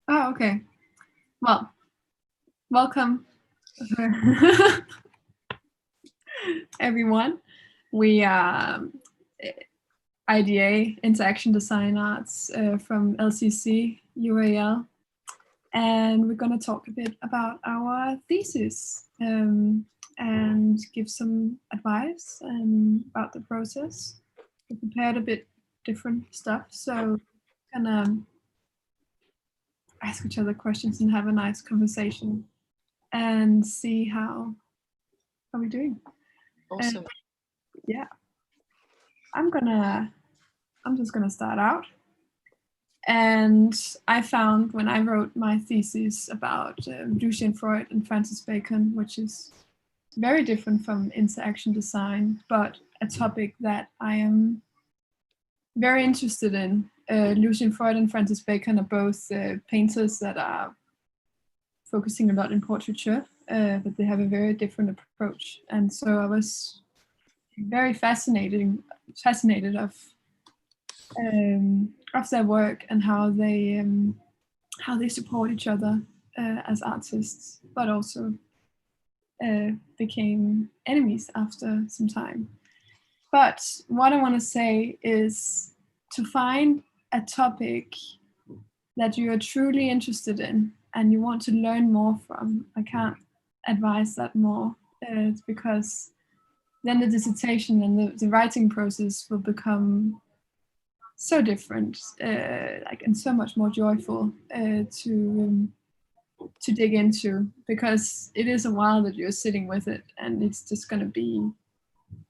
Oh, okay. Well, welcome, everyone. We IDA, Interaction Design Arts from LCC, UAL, and we're going to talk a bit about our thesis and give some advice about the process. We prepared a bit different stuff, so we're gonna ask each other questions and have a nice conversation and see how we're doing. Awesome. Yeah, I'm just gonna start out. And I found when I wrote my thesis about Lucian Freud and Francis Bacon, which is very different from interaction design, but a topic that I am very interested in. Lucian Freud and Francis Bacon are both painters that are focusing a lot in portraiture, but they have a very different approach. And so I was very fascinated of their work and how they support each other as artists, but also became enemies after some time. But what I want to say is to find a topic that you are truly interested in and you want to learn more from. I can't advise that more. It's because then the dissertation and the writing process will become so different, and so much more joyful to dig into, because it is a while that you're sitting with it, and it's just going to be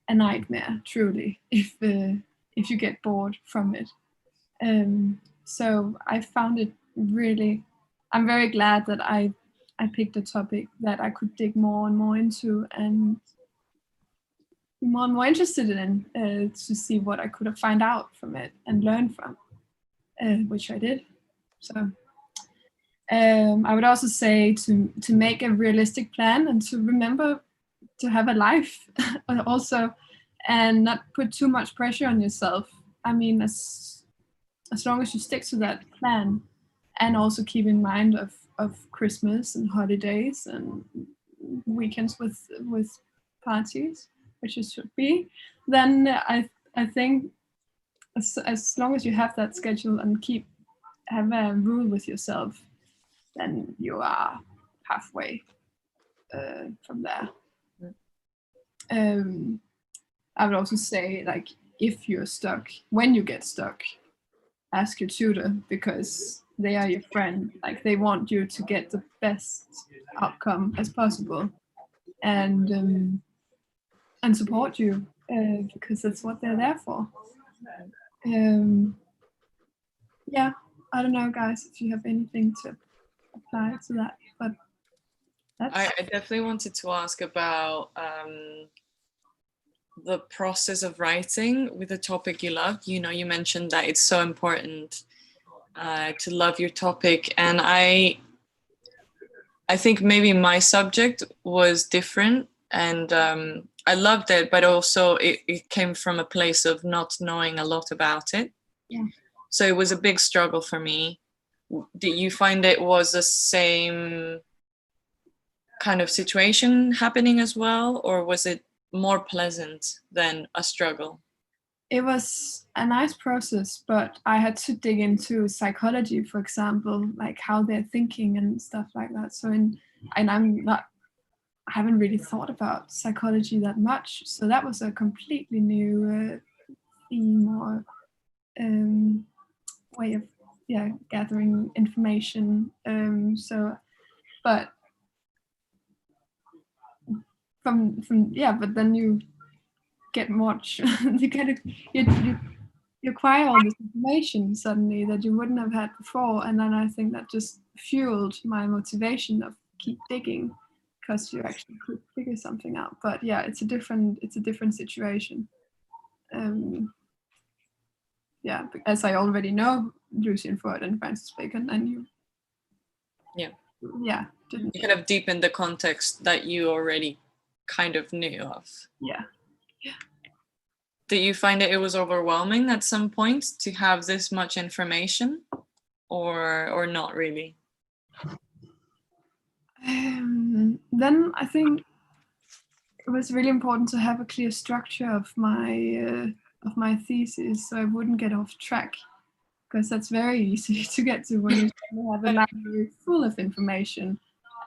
a nightmare, truly, if you get bored from it. So I found it really. I'm very glad that I picked a topic that I could dig more and more into and more and more interested in, to see what I could find out from it and learn from, which I did. So I would also say to make a realistic plan and to remember to have a life also, and not put too much pressure on yourself. I mean, as long as you stick to that plan, and also keep in mind of Christmas and holidays and weekends with parties, which it should be, then I think as long as you have that schedule and have a rule with yourself, then you are halfway from there. I would also say, like, if you're stuck, when you get stuck, ask your tutor, because they are your friend. Like, they want you to get the best outcome as possible, and support you, because that's what they're there for. Yeah, I don't know, guys, if you have anything to apply to that, but I definitely wanted to ask about the process of writing with a topic you love. You know, you mentioned that it's so important to love your topic, and I think maybe my subject was different, and I loved it, but also it came from a place of not knowing a lot about it. Yeah. So it was a big struggle for me. Did you find it was the same kind of situation happening as well, or was it more pleasant than a struggle? It was a nice process, but I had to dig into psychology, for example, like how they're thinking and stuff like that. So, and I haven't really thought about psychology that much. So that was a completely new theme or way of gathering information. But but then you get much you acquire all this information suddenly that you wouldn't have had before, and then I think that just fueled my motivation of keep digging, because you actually could figure something out. But yeah, it's a different situation. As I already know Lucian Freud and Francis Bacon, and you didn't you kind of deepen the context that you already kind of knew of. Yeah. Did you find it was overwhelming at some point to have this much information, or not really? Then I think it was really important to have a clear structure of my thesis, so I wouldn't get off track, because that's very easy to get to when you have a library full of information,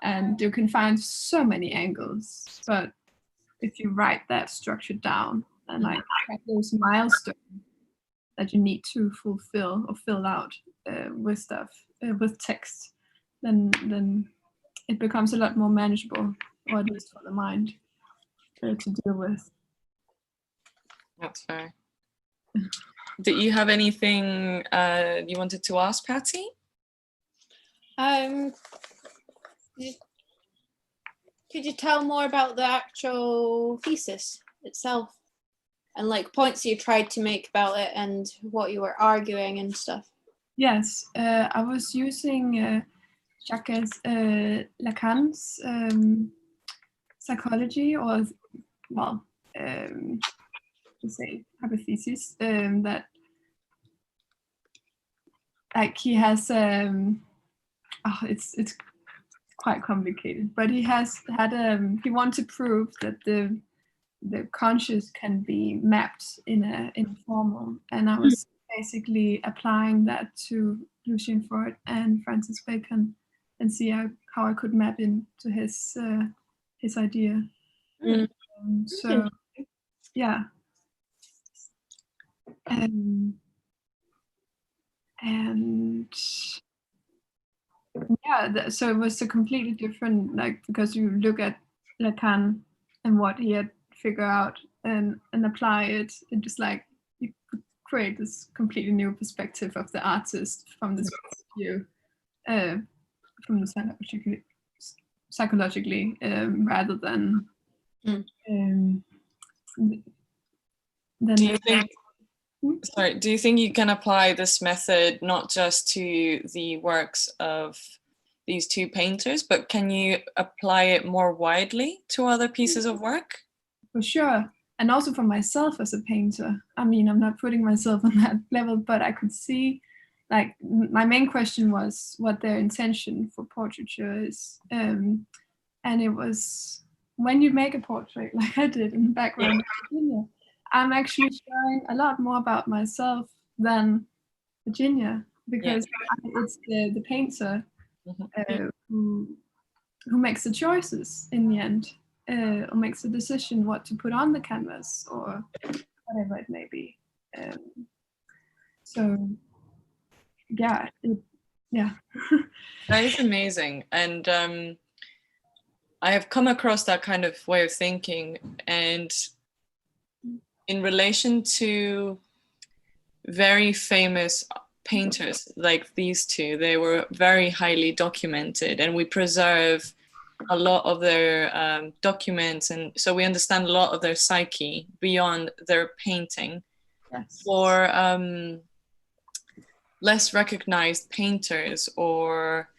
and you can find so many angles. But if you write that structure down and like have those milestones that you need to fulfill or fill out with stuff, with text, then it becomes a lot more manageable, or at least for the mind, to deal with. That's fair. Do you have anything you wanted to ask, Patty? Could you tell more about the actual thesis itself, and like points you tried to make about it and what you were arguing and stuff? Yes, I was using Jacques Lacan's psychology, or well, to say hypothesis, that like he has it's quite complicated, but he has had he wants to prove that the conscious can be mapped in a formal, and I was basically applying that to Lucian Freud and Francis Bacon, and see how I could map into his idea. So yeah, and yeah, so it was a completely different, like, because you look at Lacan and what he had figured out and apply it, it just like you could create this completely new perspective of the artist from this point of view, from the psychologically, rather than do you think do you think you can apply this method not just to the works of these two painters, but can you apply it more widely to other pieces of work? For sure. And also for myself as a painter. I mean, I'm not putting myself on that level, but I could see, like, my main question was what their intention for portraiture is. And it was, when you make a portrait, like I did in the background of Virginia, I'm actually sharing a lot more about myself than Virginia, because it's the painter who makes the choices in the end, or makes the decision what to put on the canvas or whatever it may be. So yeah, That is amazing. And I have come across that kind of way of thinking, and in relation to very famous painters like these two, they were very highly documented, and we preserve a lot of their documents, and so we understand a lot of their psyche beyond their painting. Yes. For less recognized painters, or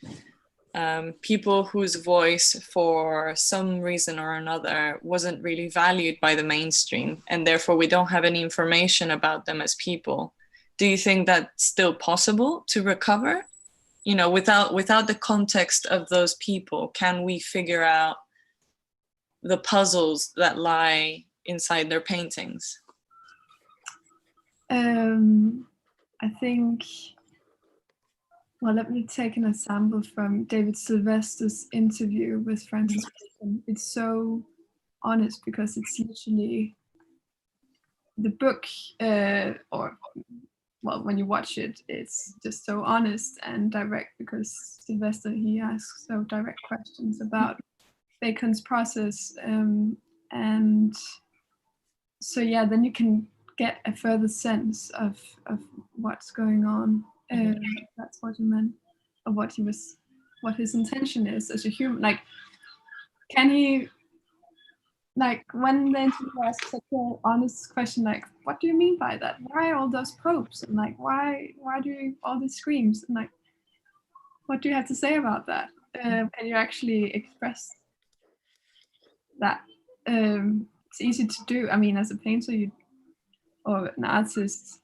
people whose voice for some reason or another wasn't really valued by the mainstream, and therefore we don't have any information about them as people. Do you think that's still possible to recover? You know, without the context of those people, can we figure out the puzzles that lie inside their paintings? I think, well, let me take an example from David Sylvester's interview with Francis Bacon. It's so honest, because it's literally the book, or well, when you watch it, it's just so honest and direct, because Sylvester, he asks so direct questions about Bacon's process, and so yeah, then you can get a further sense of what's going on. That's what he meant, or what his intention is as a human. Like, can he, like, when the interviewer asks such an honest question, like, what do you mean by that? Why all those probes? And like, why do you all these screams? And like, what do you have to say about that? Can you actually express that? It's easy to do. I mean, as a painter, or an artist,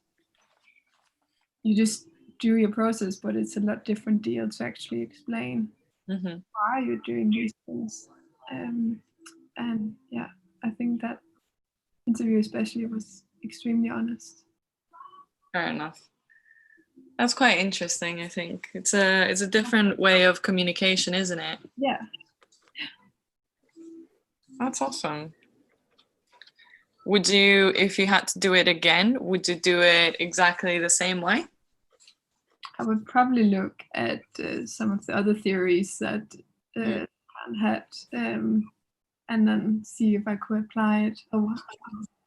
you just do your process, but it's a lot different deal to actually explain Mm-hmm. Why are you doing these things? And yeah, I think that interview especially was extremely honest. Fair enough. That's quite interesting. I think it's a different way of communication, isn't it? Yeah. That's awesome. Would you, if you had to do it again, would you do it exactly the same way? I would probably look at some of the other theories that Kant had, and then see if I could apply it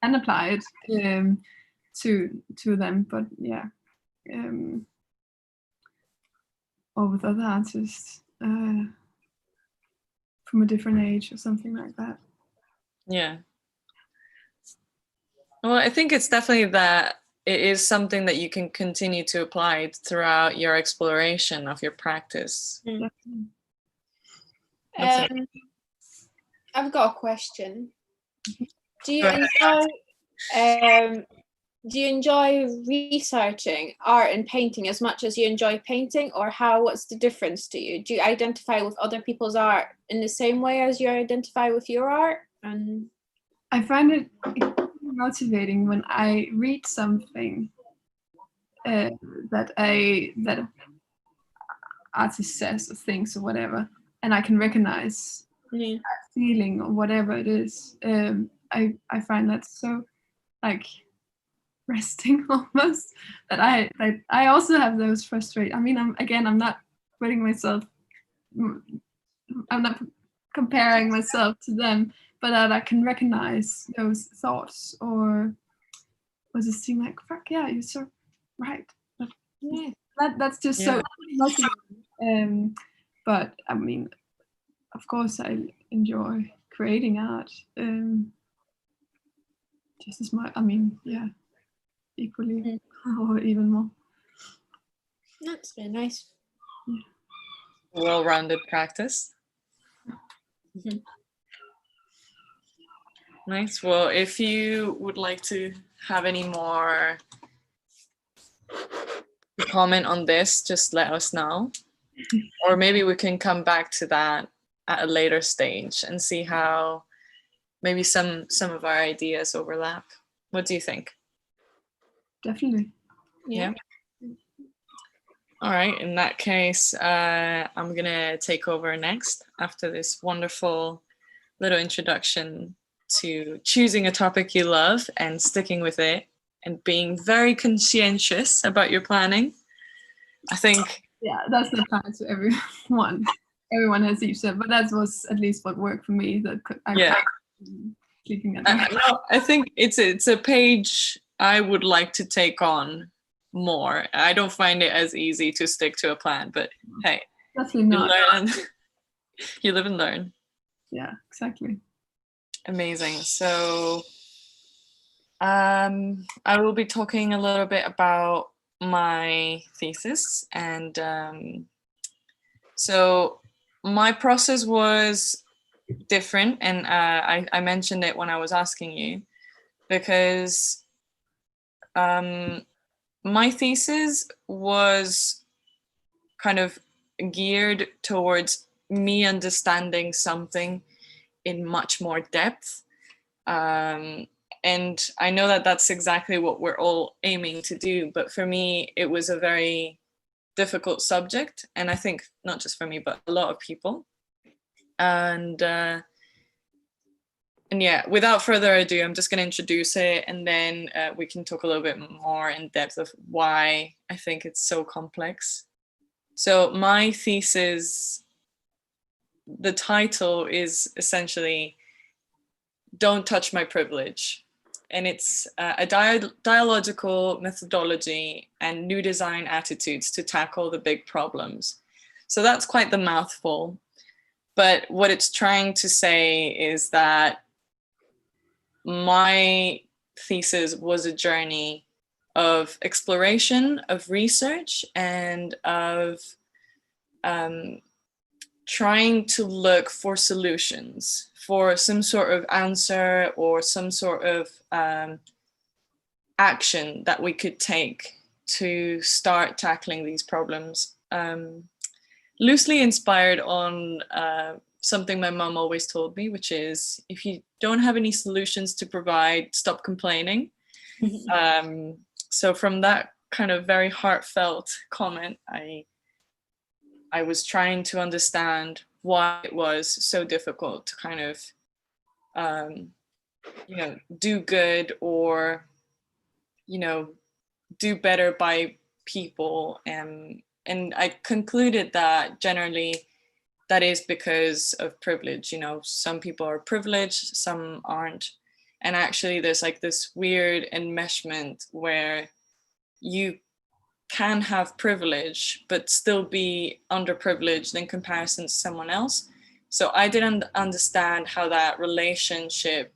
and apply it to them. But yeah, or with other artists from a different age or something like that. Yeah. Well, I think it's definitely that it is something that you can continue to apply throughout your exploration of your practice. I've got a question. Do you Go enjoy researching art and painting as much as you enjoy painting, or what's the difference to you? Do you identify with other people's art in the same way as you identify with your art? And I find it motivating when I read something that an artist says or thinks or whatever, and I can recognize that feeling or whatever it is. I find that so like resting almost, that I also have those frustrated. I mean, I'm not putting myself, I'm not comparing myself to them, but that I can recognize those thoughts, or was it seem like, fuck yeah, you're so right. That's just so motivating. But I mean, of course I enjoy creating art just as much. I mean, yeah, equally or even more. That's very nice. Yeah. Well-rounded practice. Nice. Well, if you would like to have any more comment on this, just let us know. Or maybe we can come back to that at a later stage and see how maybe some of our ideas overlap. What do you think? Definitely. Yeah. All right. In that case, I'm going to take over next after this wonderful little introduction to choosing a topic you love and sticking with it and being very conscientious about your planning. I think. Yeah, that's not applies to everyone. Everyone has each step, but that was at least what worked for me. That sleeping at night. No, I think it's a page I would like to take on more. I don't find it as easy to stick to a plan, but hey, definitely not. You live and learn. Yeah, exactly. Amazing. So I will be talking a little bit about my thesis, and so my process was different, and I mentioned it when I was asking you, because my thesis was kind of geared towards me understanding something in much more depth. And I know that that's exactly what we're all aiming to do, but for me, it was a very difficult subject. And I think not just for me, but a lot of people. And yeah, without further ado, I'm just going to introduce it, and then we can talk a little bit more in depth of why I think it's so complex. So my thesis, the title is essentially "Don't Touch My Privilege." And it's a dialogical methodology and new design attitudes to tackle the big problems. So that's quite the mouthful. But what it's trying to say is that my thesis was a journey of exploration, of research, and of trying to look for solutions, for some sort of answer or some sort of action that we could take to start tackling these problems. loosely inspired on something my mom always told me, which is if you don't have any solutions to provide, stop complaining. So from that kind of very heartfelt comment, I was trying to understand why it was so difficult to kind of do good or do better by people, and I concluded that generally that is because of privilege. Some people are privileged, some aren't, and actually there's like this weird enmeshment where you can have privilege but still be underprivileged in comparison to someone else. So I didn't understand how that relationship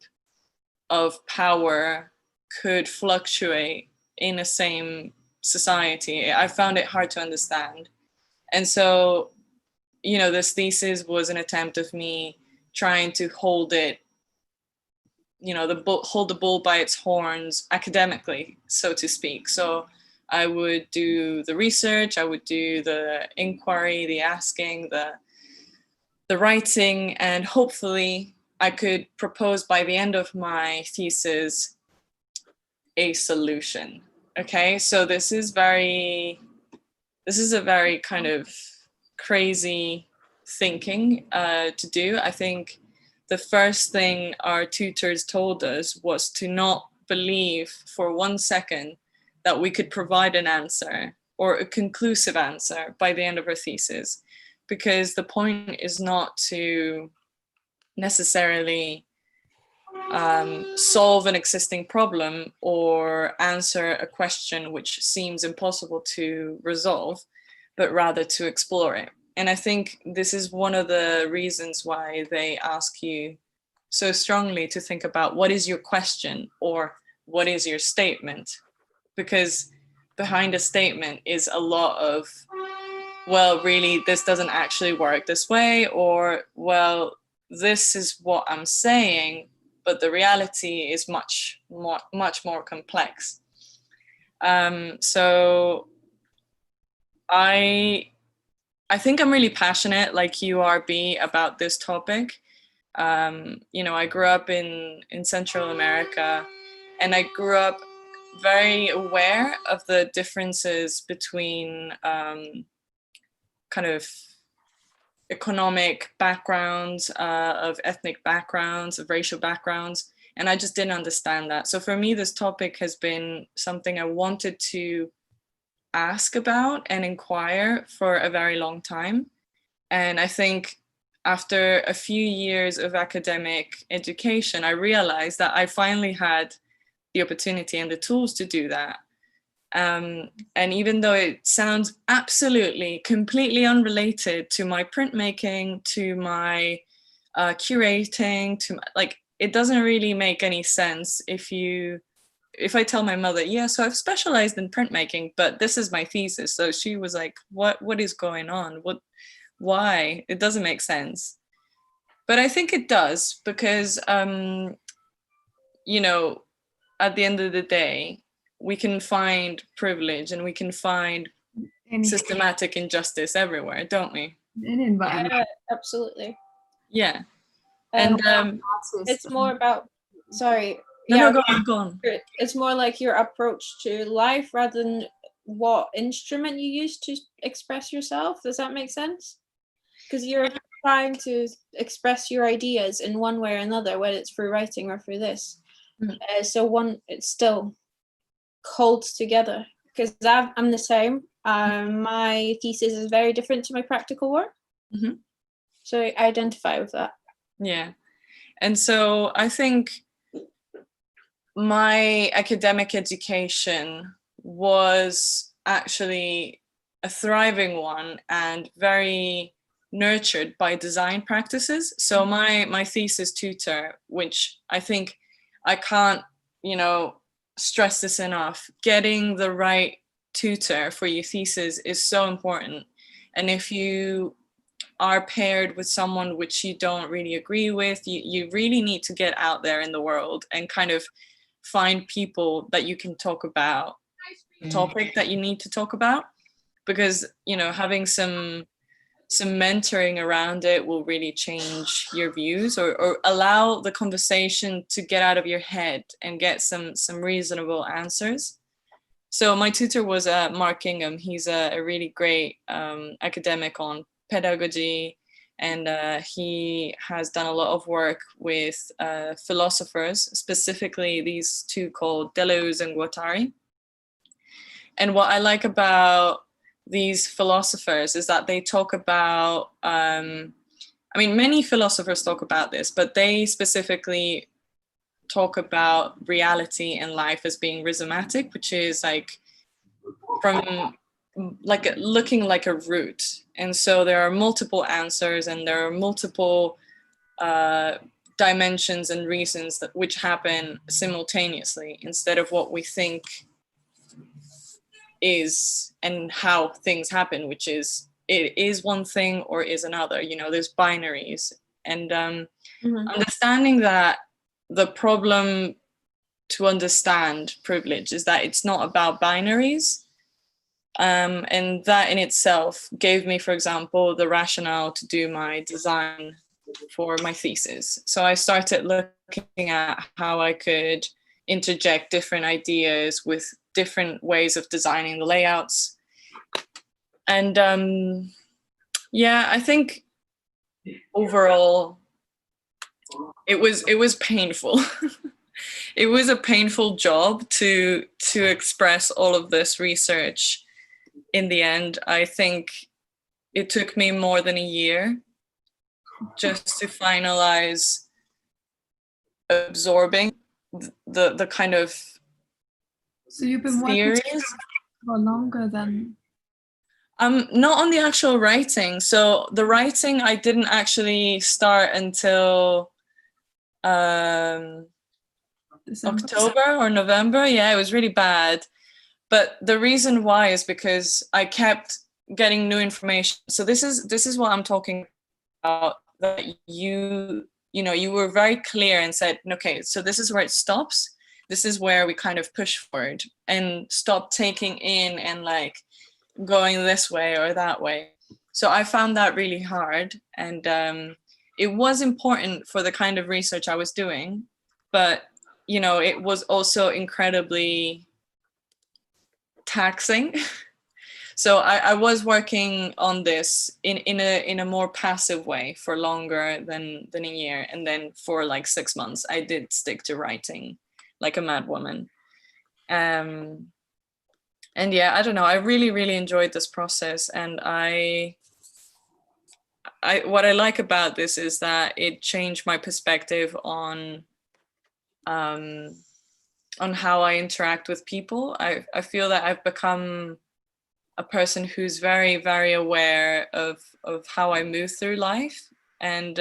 of power could fluctuate in the same society. I found it hard to understand. And so, this thesis was an attempt of me trying to hold it, hold the bull by its horns academically, so to speak. So I would do the research, I would do the inquiry, the asking, the writing, and hopefully I could propose by the end of my thesis a solution. Okay, so this is a very kind of crazy thinking to do. I think the first thing our tutors told us was to not believe for 1 second that we could provide an answer or a conclusive answer by the end of our thesis, because the point is not to necessarily solve an existing problem or answer a question which seems impossible to resolve, but rather to explore it. And I think this is one of the reasons why they ask you so strongly to think about what is your question or what is your statement, because behind a statement is a lot of, well, really, this doesn't actually work this way, or, well, this is what I'm saying, but the reality is much more complex. So I think I'm really passionate, like you are, B, about this topic. I grew up in Central America, and I grew up very aware of the differences between kind of economic backgrounds, of ethnic backgrounds, of racial backgrounds, and I just didn't understand that. So for me, this topic has been something I wanted to ask about and inquire for a very long time. And I think after a few years of academic education, I realized that I finally had the opportunity and the tools to do that. And even though it sounds absolutely, completely unrelated to my printmaking, to my curating, it doesn't really make any sense if I tell my mother, yeah, so I've specialized in printmaking, but this is my thesis. So she was like, what is going on? Why? It doesn't make sense. But I think it does, because, at the end of the day, we can find privilege and we can find systematic injustice everywhere, don't we? In environment. Yeah, absolutely. Yeah. And it's more about, sorry. No, go on. It's more like your approach to life rather than what instrument you use to express yourself. Does that make sense? Because you're trying to express your ideas in one way or another, whether it's through writing or through this. So it still holds together, because I'm the same. My thesis is very different to my practical work. Mm-hmm. So I identify with that. Yeah. And so I think my academic education was actually a thriving one and very nurtured by design practices. So my thesis tutor, which I think I can't, stress this enough, getting the right tutor for your thesis is so important. And if you are paired with someone which you don't really agree with, you really need to get out there in the world and kind of find people that you can talk about the topic that you need to talk about, because having some some mentoring around it will really change your views, or allow the conversation to get out of your head and get some reasonable answers. So my tutor was Mark Ingham. He's a really great academic on pedagogy, and he has done a lot of work with philosophers, specifically these two called Deleuze and Guattari. And what I like about these philosophers is that they talk about, many philosophers talk about this, but they specifically talk about reality and life as being rhizomatic, which is like from like looking like a root. And so there are multiple answers, and there are multiple dimensions and reasons which happen simultaneously, instead of what we think is and how things happen, which is it is one thing or is another. There's binaries. And understanding that the problem to understand privilege is that it's not about binaries, and that in itself gave me, for example, the rationale to do my design for my thesis. So I started looking at how I could interject different ideas with different ways of designing the layouts. And I think overall it was painful. It was a painful job to express all of this research. In the end, I think it took me more than a year just to finalize absorbing the kind of So you've been working for longer than... Not on the actual writing. So the writing I didn't actually start until October or November. Yeah, it was really bad. But the reason why is because I kept getting new information. So this is what I'm talking about, that you were very clear and said, okay, so this is where it stops. This is where we kind of push forward and stop taking in and like going this way or that way. So I found that really hard, and it was important for the kind of research I was doing, but it was also incredibly taxing. So I was working on this in a more passive way for longer than a year, and then for like 6 months I did stick to writing like a mad woman. And yeah, I don't know, I really, really enjoyed this process. And I what I like about this is that it changed my perspective on how I interact with people. I feel that I've become a person who's very, very aware of how I move through life. And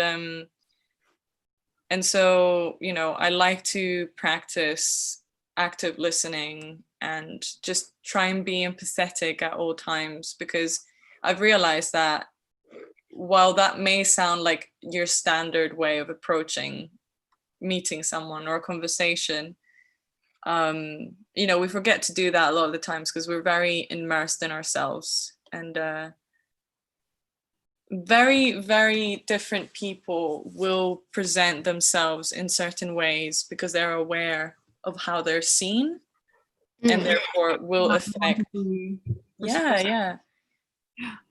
so, I like to practice active listening and just try and be empathetic at all times, because I've realized that while that may sound like your standard way of approaching meeting someone or a conversation, we forget to do that a lot of the times because we're very immersed in ourselves. And very, very different people will present themselves in certain ways because they're aware of how they're seen, and therefore will affect. Yeah.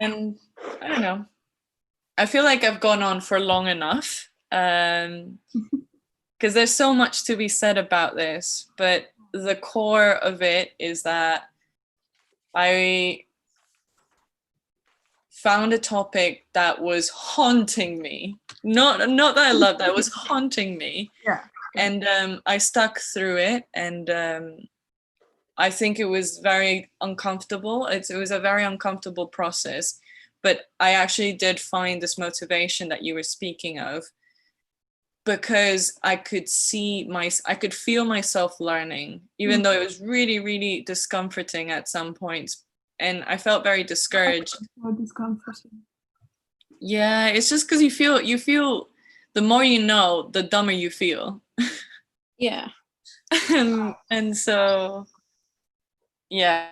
And I don't know. I feel like I've gone on for long enough, because there's so much to be said about this, but the core of it is that I found a topic that was haunting me. Not that I loved, that was haunting me. Yeah. And I stuck through it, and I think it was very uncomfortable. It was a very uncomfortable process, but I actually did find this motivation that you were speaking of, because I could feel myself learning, even though it was really, really discomforting at some points. And I felt very discouraged. Discomforting. Yeah, it's just because you feel the more you know, the dumber you feel. Yeah. And so, yeah,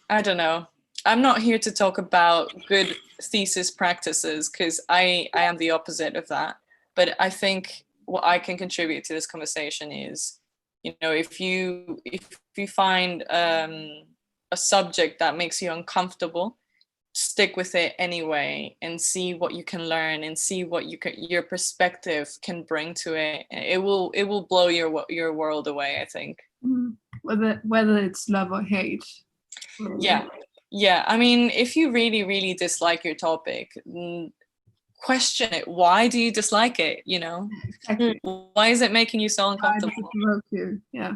I don't know. I'm not here to talk about good thesis practices, because I am the opposite of that. But I think what I can contribute to this conversation is, if you find a subject that makes you uncomfortable, stick with it anyway and see what you can learn and see what your perspective can bring to it. It will blow your world away, I think. Whether it's love or hate. Yeah, I mean, if you really, really dislike your topic, question it. Why do you dislike it? Exactly. Why is it making you so uncomfortable? Why does it provoke you? Yeah.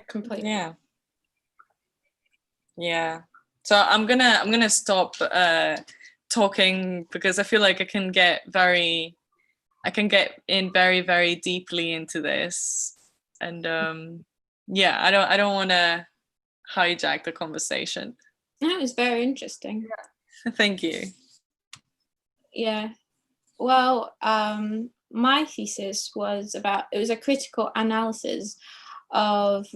Completely. Yeah. So I'm gonna stop talking, because I feel like I can get in very, very deeply into this, and I don't want to hijack the conversation. That was very interesting. Thank you. Yeah. Well, my thesis was a critical analysis of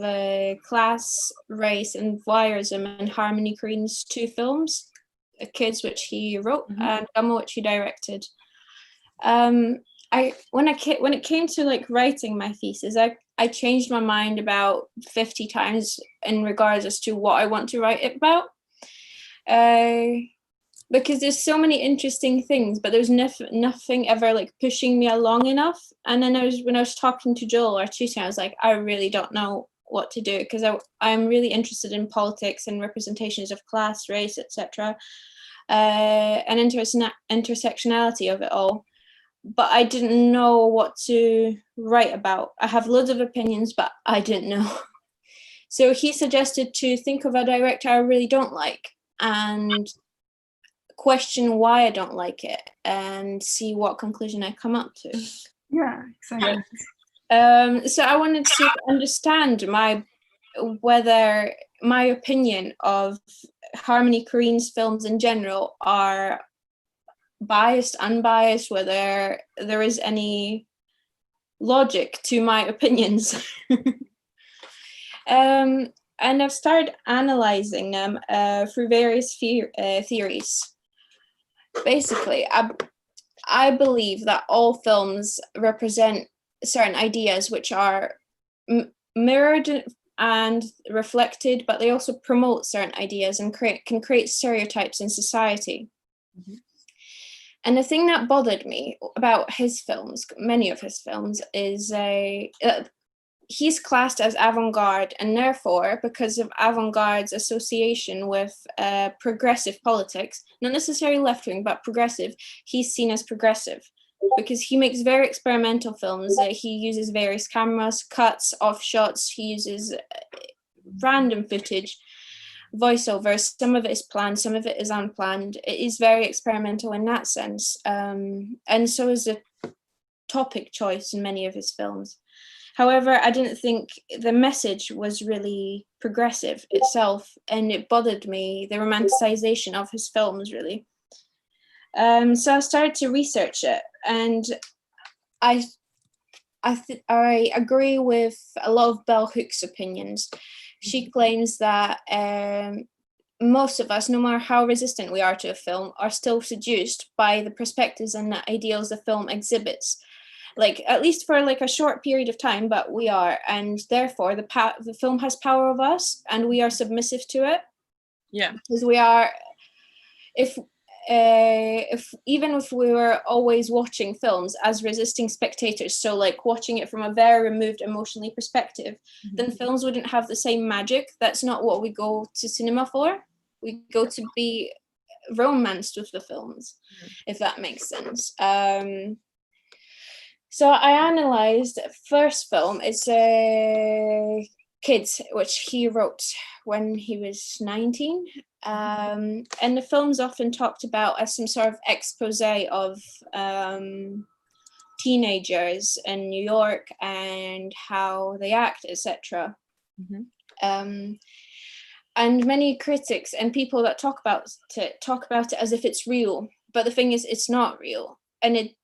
Class, Race and Voyeurism and Harmony Korine's two films, Kids, which he wrote, and Gummo, which he directed. When it came to like writing my thesis, I changed my mind about 50 times in regards as to what I want to write it about. Because there's so many interesting things, but there's nothing ever like pushing me along enough. And then when I was talking to Joel, our tutor, I was like, I really don't know what to do, because I'm really interested in politics and representations of class, race, etc., and intersectionality of it all. But I didn't know what to write about. I have loads of opinions, but I didn't know. So he suggested to think of a director I really don't like and question why I don't like it and see what conclusion I come up to. Yeah, exactly. So I wanted to understand whether my opinion of Harmony Korine's films in general are biased, unbiased, whether there is any logic to my opinions. And I've started analyzing them through various theories. Basically, I believe that all films represent certain ideas which are mirrored and reflected, but they also promote certain ideas and can create stereotypes in society. And the thing that bothered me about his films, many of his films, is he's classed as avant-garde, and therefore, because of avant-garde's association with progressive politics, not necessarily left-wing, but progressive, he's seen as progressive because he makes very experimental films. He uses various cameras, cuts, off shots, he uses random footage, voiceovers. Some of it is planned, some of it is unplanned. It is very experimental in that sense. And so is the topic choice in many of his films. However, I didn't think the message was really progressive itself, and it bothered me, the romanticization of his films, really. So I started to research it, and I agree with a lot of Bell Hook's opinions. She claims that most of us, no matter how resistant we are to a film, are still seduced by the perspectives and the ideals the film exhibits. Like, at least for like a short period of time, but we are, and therefore the film has power of us, and we are submissive to it. Yeah, because we are. If even if we were always watching films as resisting spectators, so like watching it from a very removed emotionally perspective, then films wouldn't have the same magic. That's not what we go to cinema for. We go to be romanced with the films, if that makes sense. So I analysed first film. It's Kids, which he wrote when he was 19. And the film's often talked about as some sort of expose of teenagers in New York and how they act, etc. And many critics and people that talk about it as if it's real. But the thing is, it's not real. And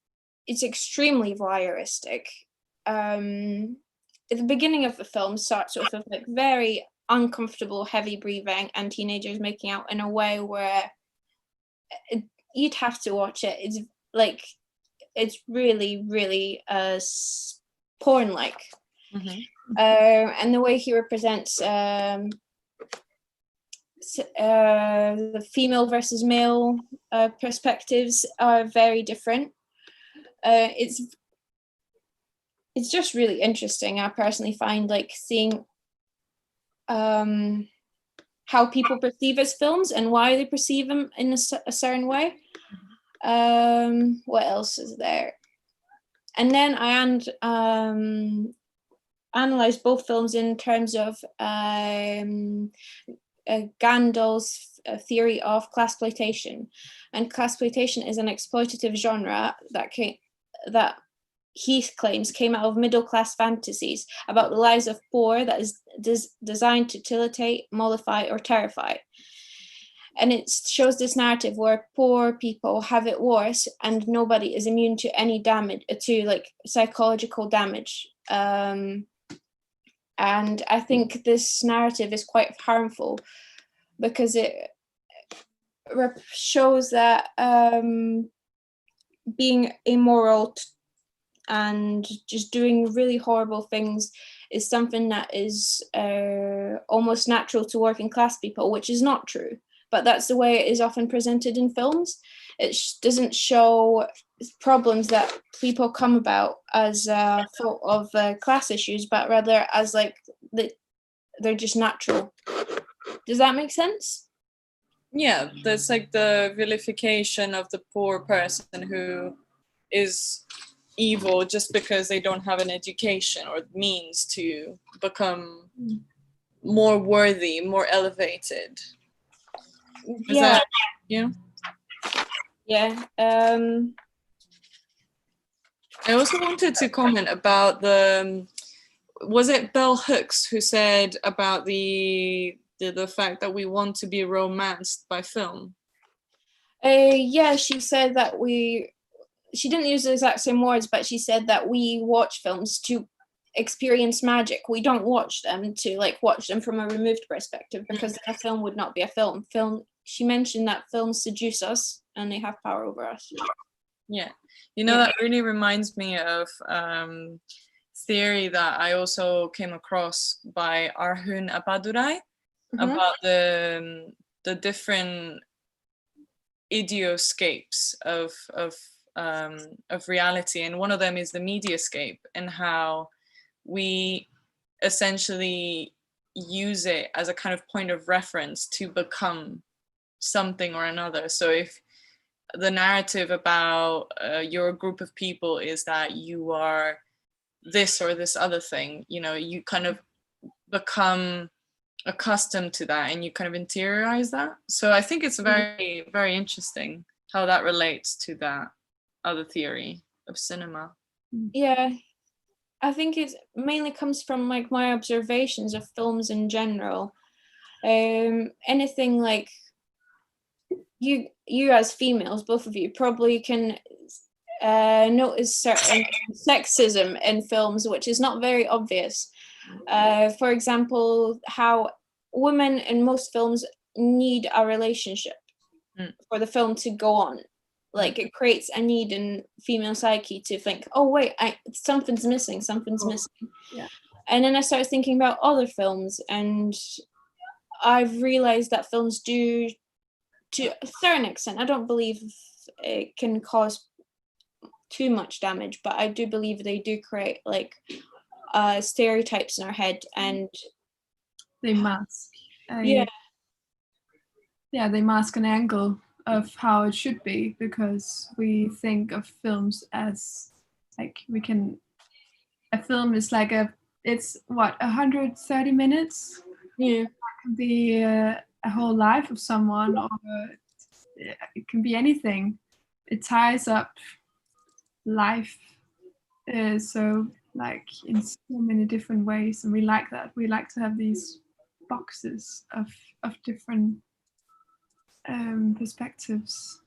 it's extremely voyeuristic. At the beginning of the film starts with a like very uncomfortable, heavy breathing and teenagers making out in a way where you'd have to watch it. It's like, it's really, really porn-like. Mm-hmm. And the way he represents the female versus male perspectives are very different. It's just really interesting. I personally find like seeing how people perceive his films and why they perceive them in a certain way. What else is there? And then I analyzed both films in terms of Gandal's theory of classploitation. And classploitation is an exploitative genre that he claims came out of middle-class fantasies about the lives of poor that is designed to titillate, mollify, or terrify. And it shows this narrative where poor people have it worse and nobody is immune to any damage, to like psychological damage. And I think this narrative is quite harmful because it shows that being immoral and just doing really horrible things is something that is almost natural to working class people, which is not true. But that's the way it is often presented in films. It doesn't show problems that people come about as fault of class issues, but rather as like they're just natural. Does that make sense? Yeah, there's like the vilification of the poor person who is evil just because they don't have an education or means to become more worthy, more elevated. Yeah. Yeah. Yeah. I also wanted to comment about was it Bell Hooks who said about the fact that we want to be romanced by film? Yeah, she said that she didn't use the exact same words, but she said that we watch films to experience magic. We don't watch them to like watch them from a removed perspective, because a film would not be a film. She mentioned that films seduce us and they have power over us. Yeah, that really reminds me of theory that I also came across by Arjun Appadurai about the different idioscapes of reality, and one of them is the mediascape, and how we essentially use it as a kind of point of reference to become something or another. So if the narrative about your group of people is that you are this or this other thing, you kind of become accustomed to that and you kind of interiorize that. So I think it's very, very interesting how that relates to that other theory of cinema. Yeah, I think it mainly comes from like my observations of films in general. Anything like you as females, both of you probably can notice certain sexism in films, which is not very obvious. For example, how women in most films need a relationship for the film to go on. Like it creates a need in female psyche to think, oh wait, something's missing. Yeah. And then I started thinking about other films, and I've realized that films do, to a certain extent, I don't believe it can cause too much damage, but I do believe they do create like stereotypes in our head, and they mask. Yeah, they mask an angle of how it should be, because we think of films as like a film is like it's 130 minutes. Yeah, It can be a whole life of someone, or it can be anything. It ties up life, so like in so many different ways, and we like that. We like to have these boxes of different perspectives,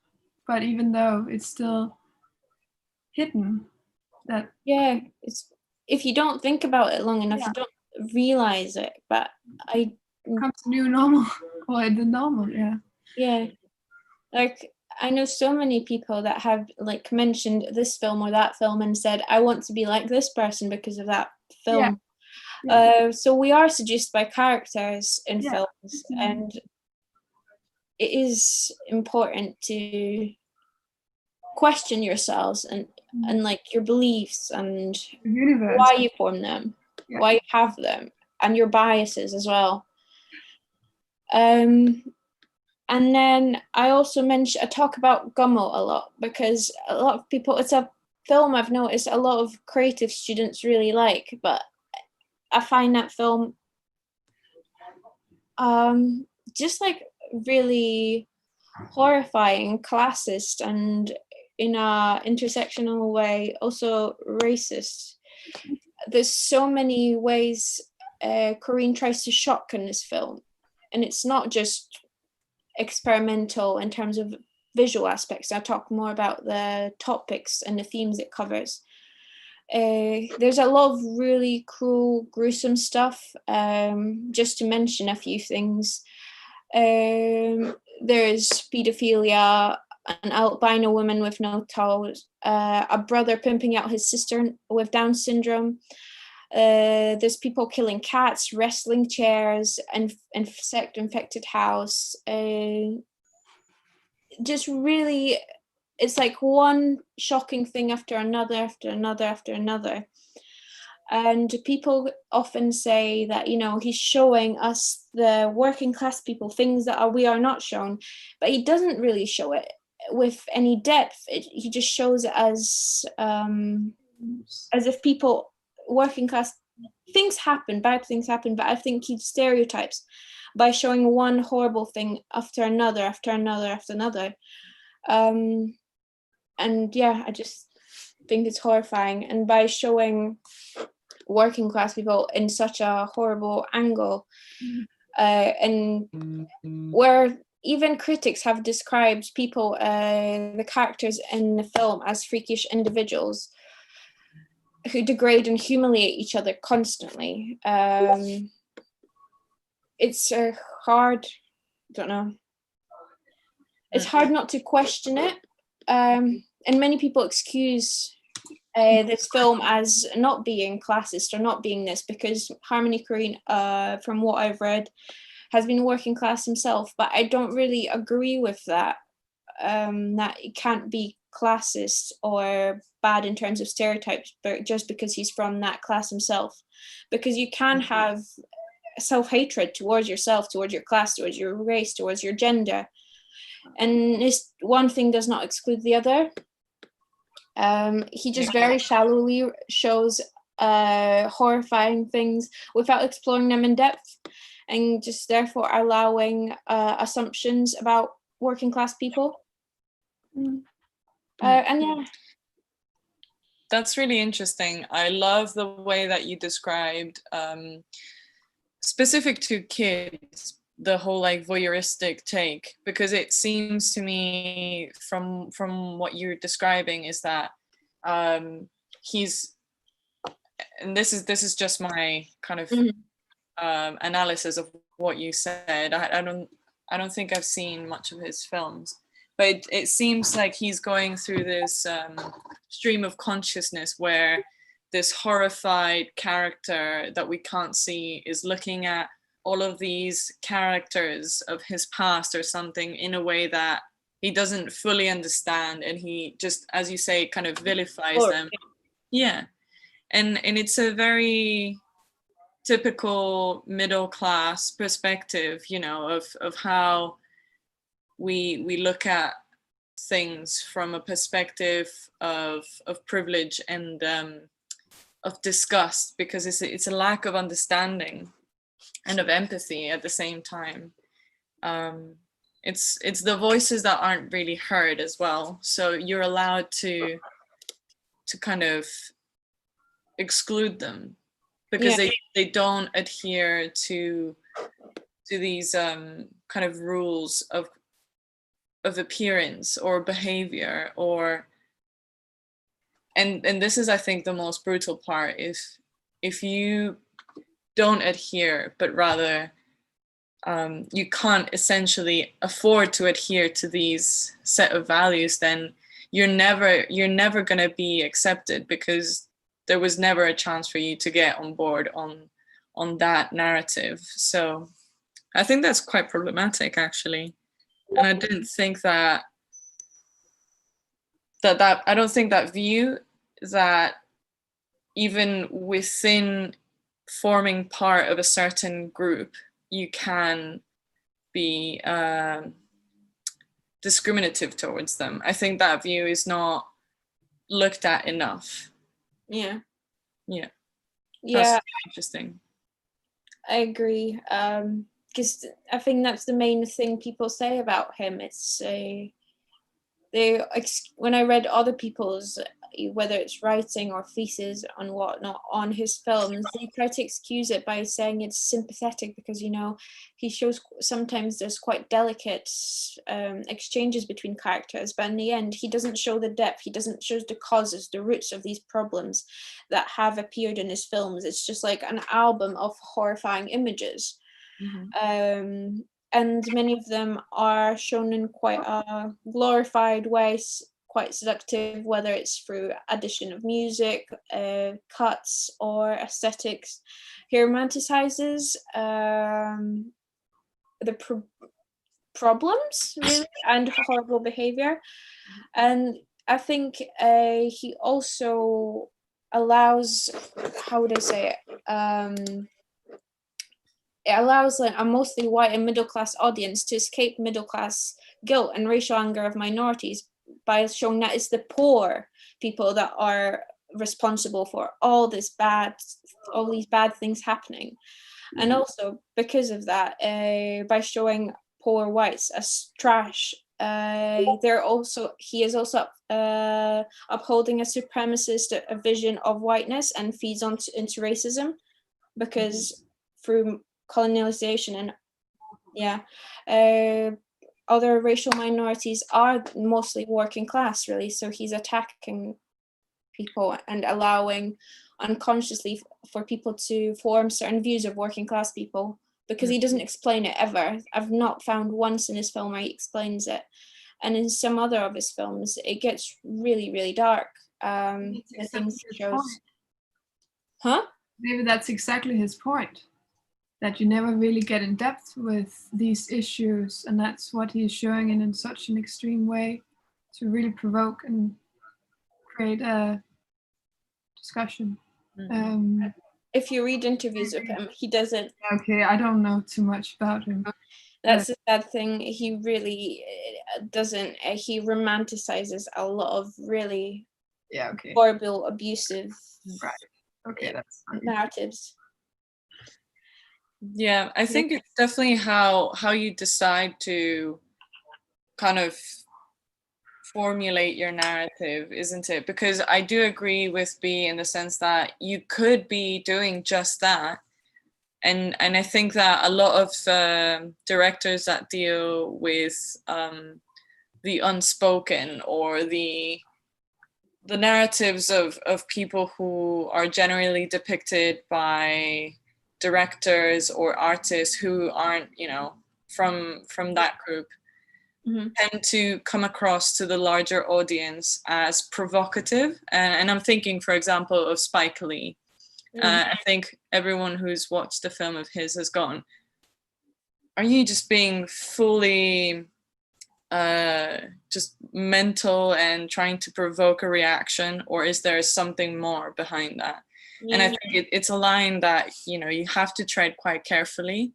but even though it's still hidden, that it's, if you don't think about it long enough, you don't realize it. But I becomes new normal or the normal. Yeah, like I know so many people that have like mentioned this film or that film and said, I want to be like this person because of that film. So we are seduced by characters in films, and it is important to question yourselves and like your beliefs and why you form them, why you have them, and your biases as well. And then I also I talk about Gummo a lot because a lot of people, it's a film I've noticed a lot of creative students really like, but I find that film just like really horrifying, classist, and in a intersectional way also racist. There's so many ways Corinne tries to shock in this film, and it's not just experimental in terms of visual aspects. I talk more about the topics and the themes it covers. There's a lot of really cruel, gruesome stuff. Just to mention a few things, there's pedophilia, an albino woman with no toes, a brother pimping out his sister with Down syndrome. There's people killing cats, wrestling chairs, and insect-infected house. Just really, it's like one shocking thing after another, after another, after another. And people often say that, you know, he's showing us, the working class people, things that we are not shown, but he doesn't really show it with any depth. He just shows it as if people, working class, things happen, bad things happen, but I think he stereotypes by showing one horrible thing after another, after another, after another. And yeah, I just think it's horrifying. And by showing working class people in such a horrible angle, and where even critics have described people, the characters in the film, as freakish individuals who degrade and humiliate each other constantly. It's hard, I don't know. It's hard not to question it. And many people excuse this film as not being classist or not being this, because Harmony Korine, from what I've read, has been working class himself, but I don't really agree with that. That it can't be classist or bad in terms of stereotypes, but just because he's from that class himself, because you can have self-hatred towards yourself, towards your class, towards your race, towards your gender, and this one thing does not exclude the other. He just very shallowly shows horrifying things without exploring them in depth, and just therefore allowing assumptions about working class people. And yeah. That's really interesting. I love the way that you described, specific to kids, the whole like voyeuristic take, because it seems to me from what you're describing is that he's, and this is just my kind of analysis of what you said. I don't think I've seen much of his films, but it seems like he's going through this stream of consciousness where this horrified character that we can't see is looking at all of these characters of his past or something in a way that he doesn't fully understand, and he just, as you say, kind of vilifies them. Yeah. And it's a very typical middle class perspective, you know, of how we look at things from a perspective of privilege and of disgust, because it's a lack of understanding and of empathy at the same time. It's the voices that aren't really heard as well, so you're allowed to kind of exclude them because they don't adhere to these kind of rules of appearance or behavior, or and this is, I think, the most brutal part. If you don't adhere but rather you can't essentially afford to adhere to these set of values, then you're never going to be accepted, because there was never a chance for you to get on board on that narrative. So I think that's quite problematic, actually. And I didn't think that I don't think that view, that even within forming part of a certain group, you can be discriminative towards them. I think that view is not looked at enough. Yeah. That's interesting. I agree. Because I think that's the main thing people say about him. It's when I read other people's, whether it's writing or thesis and whatnot on his films, they try to excuse it by saying it's sympathetic, because he shows sometimes there's quite delicate exchanges between characters, but in the end he doesn't show the depth, he doesn't show the causes, the roots of these problems that have appeared in his films. It's just like an album of horrifying images. And many of them are shown in quite a glorified way, quite seductive, whether it's through addition of music, cuts, or aesthetics. He romanticizes the problems, really, and horrible behavior. And I think he also allows, how would I say it? It allows a mostly white and middle class audience to escape middle class guilt and racial anger of minorities by showing that it's the poor people that are responsible for all these bad things happening. And also because of that, by showing poor whites as trash, he is also upholding a supremacist vision of whiteness, and feeds into racism, because through colonialization and other racial minorities are mostly working class, really. So he's attacking people and allowing unconsciously for people to form certain views of working class people, because he doesn't explain it ever. I've not found once in his film where he explains it. And in some other of his films, it gets really, really dark. The things he shows. Maybe that's exactly his point, that you never really get in depth with these issues, and that's what he's showing in such an extreme way, to really provoke and create a discussion. If you read interviews with him, he doesn't. Okay, I don't know too much about him. That's the sad thing. He really doesn't. He romanticizes a lot of really horrible, abusive narratives. Yeah, I think it's definitely how you decide to kind of formulate your narrative, isn't it? Because I do agree with B in the sense that you could be doing just that. And I think that a lot of directors that deal with the unspoken, or the narratives of people who are generally depicted by directors or artists who aren't, from that group, tend to come across to the larger audience as provocative. And I'm thinking, for example, of Spike Lee. I think everyone who's watched a film of his has gone, are you just being fully just mental and trying to provoke a reaction, or is there something more behind that? And I think it's a line that you have to tread quite carefully.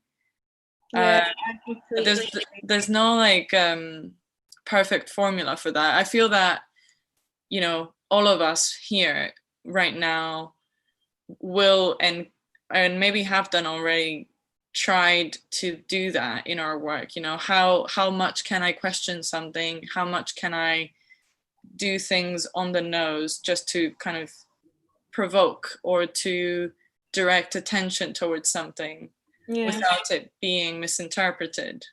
There's no perfect formula for that. I feel that all of us here right now will and maybe have done already tried to do that in our work. How much can I question something? How much can I do things on the nose just to kind of provoke or to direct attention towards something without it being misinterpreted?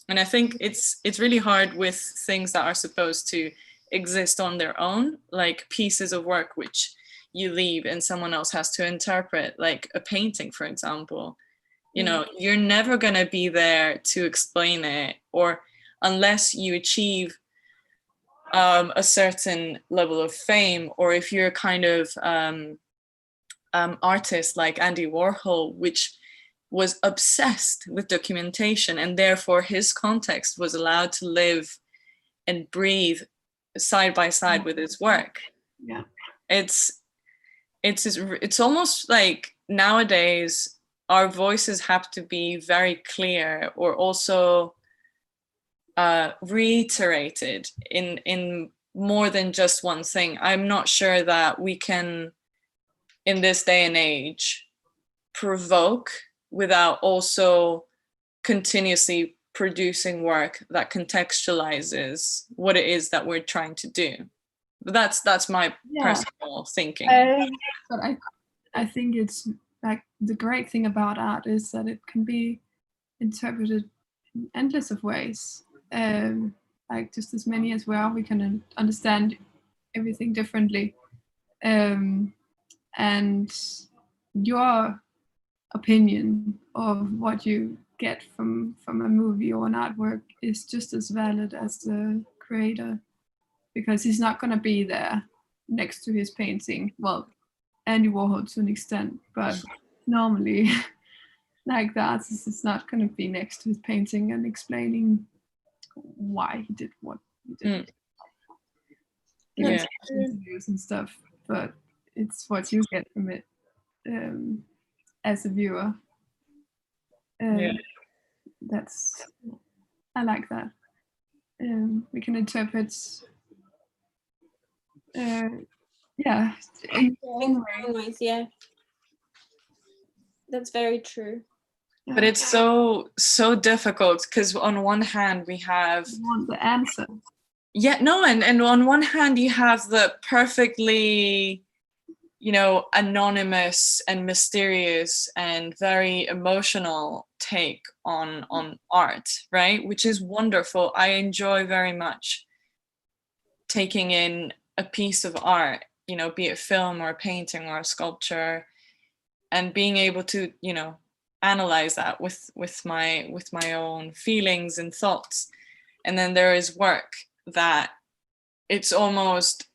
And I think it's really hard with things that are supposed to exist on their own, like pieces of work which you leave and someone else has to interpret, like a painting, for example. You know, you're never going to be there to explain it, or unless you achieve a certain level of fame, or if you're kind of artist like Andy Warhol, which was obsessed with documentation, and therefore his context was allowed to live and breathe side by side with his work. Yeah, it's almost like nowadays our voices have to be very clear, or also reiterated in more than just one thing. I'm not sure that we can, in this day and age, provoke without also continuously producing work that contextualizes what it is that we're trying to do. But that's my personal thinking. But I think it's like the great thing about art is that it can be interpreted in endless of ways. Like just as many as we are, we can understand everything differently. And your opinion of what you get from a movie or an artwork is just as valid as the creator, because he's not going to be there next to his painting. Well, Andy Warhol to an extent, but normally like the artist is not going to be next to his painting and explaining why he did what he did. Interviews and stuff, but it's what you get from it as a viewer. That's, I like that. We can interpret in ways, yeah. That's very true. But it's so difficult, because on one hand we have the answer. And on one hand you have the perfectly, anonymous and mysterious and very emotional take on art, right? Which is wonderful. I enjoy very much taking in a piece of art, be it film or a painting or a sculpture, and being able to, analyze that with my own feelings and thoughts. And then there is work that it's almost,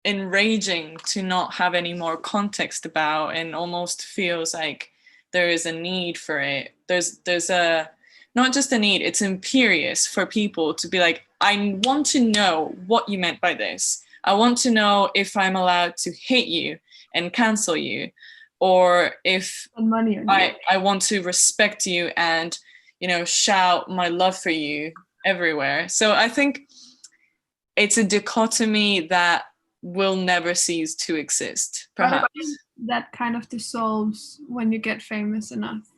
enraging to not have any more context about, and almost feels like there is a need for it. There's a, not just a need, it's imperious for people to be like, I want to know what you meant by this. I want to know if I'm allowed to hate you and cancel you, or if I want to respect you and, shout my love for you everywhere. So I think it's a dichotomy that will never cease to exist, perhaps. That kind of dissolves when you get famous enough.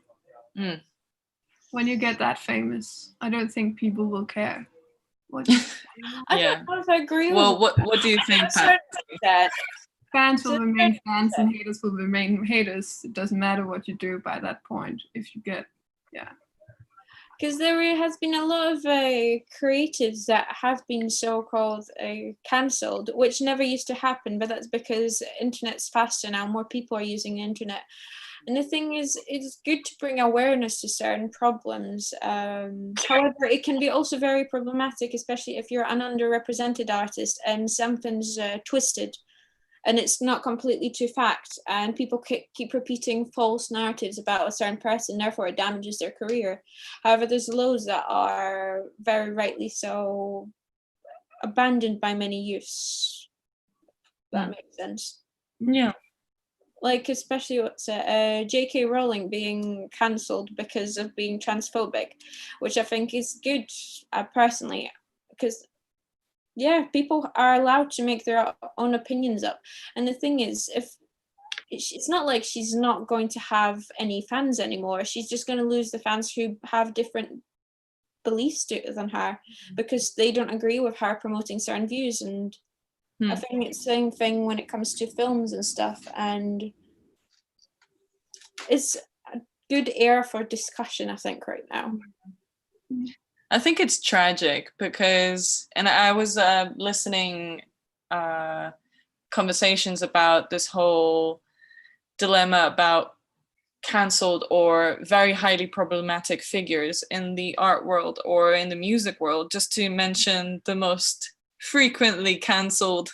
When you get that famous, I don't think people will care. I don't know if I agree with what do you think, Pat? Fans will remain fans and haters will remain haters. It doesn't matter what you do by that point. If you get, because there has been a lot of creatives that have been so-called cancelled, which never used to happen, but that's because internet's faster now, more people are using the internet. And the thing is, it's good to bring awareness to certain problems. However, it can be also very problematic, especially if you're an underrepresented artist and something's twisted and it's not completely to fact, and people keep repeating false narratives about a certain person, therefore it damages their career. However, there's loads that are very rightly so abandoned by many youths. That makes sense. Yeah. Like, especially what's J.K. Rowling being cancelled because of being transphobic, which I think is good personally, because people are allowed to make their own opinions up. And the thing is, if it's not like she's not going to have any fans anymore, she's just going to lose the fans who have different beliefs than her, because they don't agree with her promoting certain views. And I think it's the same thing when it comes to films and stuff, and it's a good era for discussion, I think, right now. I think it's tragic because, and I was listening conversations about this whole dilemma about cancelled or very highly problematic figures in the art world or in the music world, just to mention the most frequently cancelled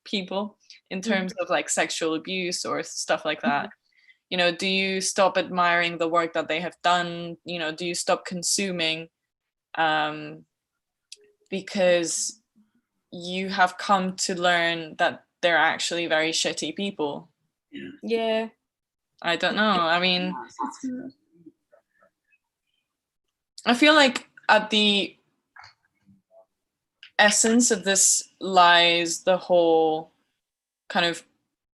people in terms of like sexual abuse or stuff like that. You know, do you stop admiring the work that they have done? You know, do you stop consuming because you have come to learn that they're actually very shitty people? Yeah. I don't know. I mean, I feel like at the essence of this lies the whole kind of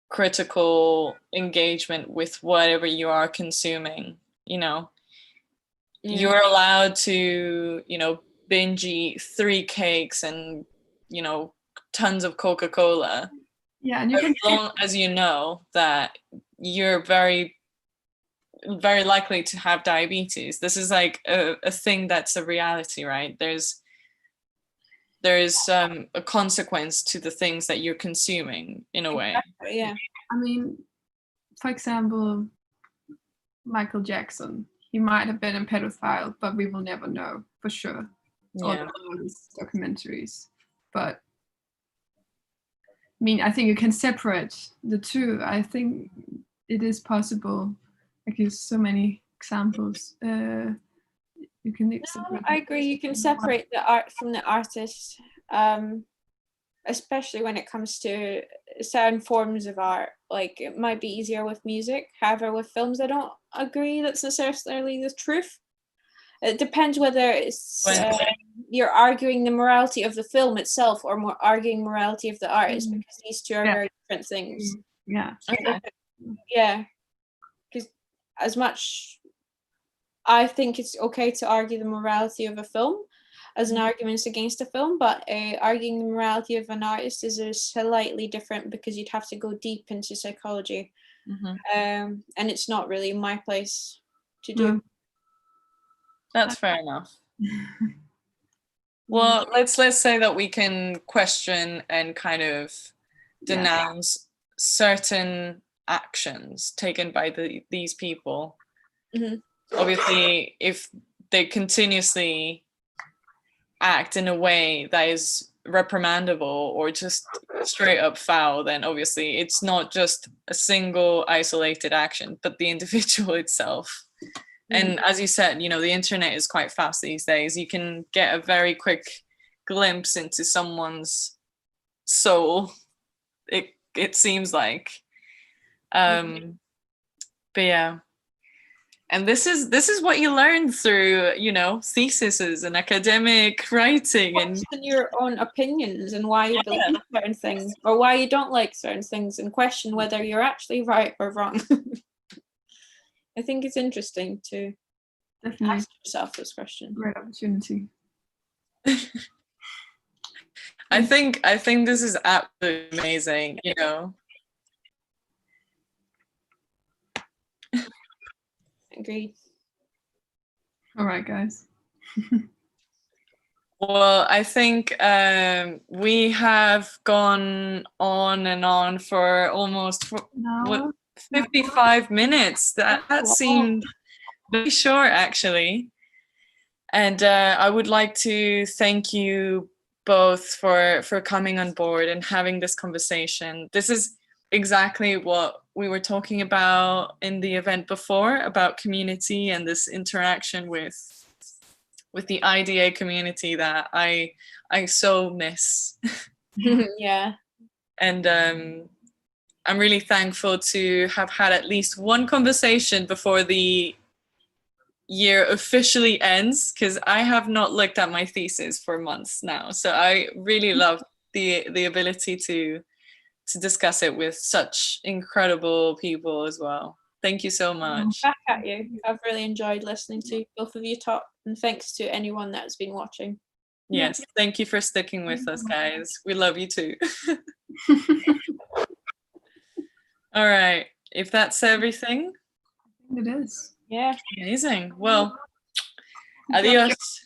critical engagement with whatever you are consuming. You know, you're allowed to, you know, binge eat 3 cakes and, you know, tons of Coca-Cola. Yeah, and you as long as you know that you're very, very likely to have diabetes. This is like a thing that's a reality, right? There's a consequence to the things that you're consuming in a way. Yeah. I mean, for example, Michael Jackson, he might have been a pedophile, but we will never know for sure. Yeah. All these documentaries. But I mean, I think you can separate the two. I think it is possible. Like there's so many examples. You can separate. I agree. You can separate the art from the artist, especially when it comes to certain forms of art. Like it might be easier with music. However, with films, I don't agree that's necessarily the truth. It depends whether it's you're arguing the morality of the film itself or more arguing morality of the artist, because these two are very different things. Yeah. Okay. Yeah. Because as much I think it's okay to argue the morality of a film as an argument against a film, but arguing the morality of an artist is slightly different because you'd have to go deep into psychology. And it's not really my place to do. That's fair enough. Well, let's say that we can question and kind of denounce certain actions taken by these people. Obviously, if they continuously act in a way that is reprimandable or just straight up foul, then obviously it's not just a single isolated action, but the individual itself. And as you said, you know, the internet is quite fast these days. You can get a very quick glimpse into someone's soul, it seems like. But yeah. And this is what you learn through, you know, theses and academic writing and your own opinions and why you believe certain things or why you don't like certain things, and question whether you're actually right or wrong. I think it's interesting to ask yourself this question. Great opportunity. I think this is absolutely amazing, you know. Agreed. All right, guys. Well, I think we have gone on and on for almost 55 minutes. That seemed very short, actually. And I would like to thank you both for coming on board and having this conversation. This is exactly what we were talking about in the event before, about community and this interaction with the IDA community that I so miss. Yeah. And I'm really thankful to have had at least one conversation before the year officially ends, because I have not looked at my thesis for months now. So I really love the ability to discuss it with such incredible people as well. Thank you so much. Back at you. I've really enjoyed listening to both of you talk, and thanks to anyone that's been watching. Yes, thank you for sticking with us, guys. We love you too. All right, if that's everything. It is. Yeah. Amazing. Well, adios.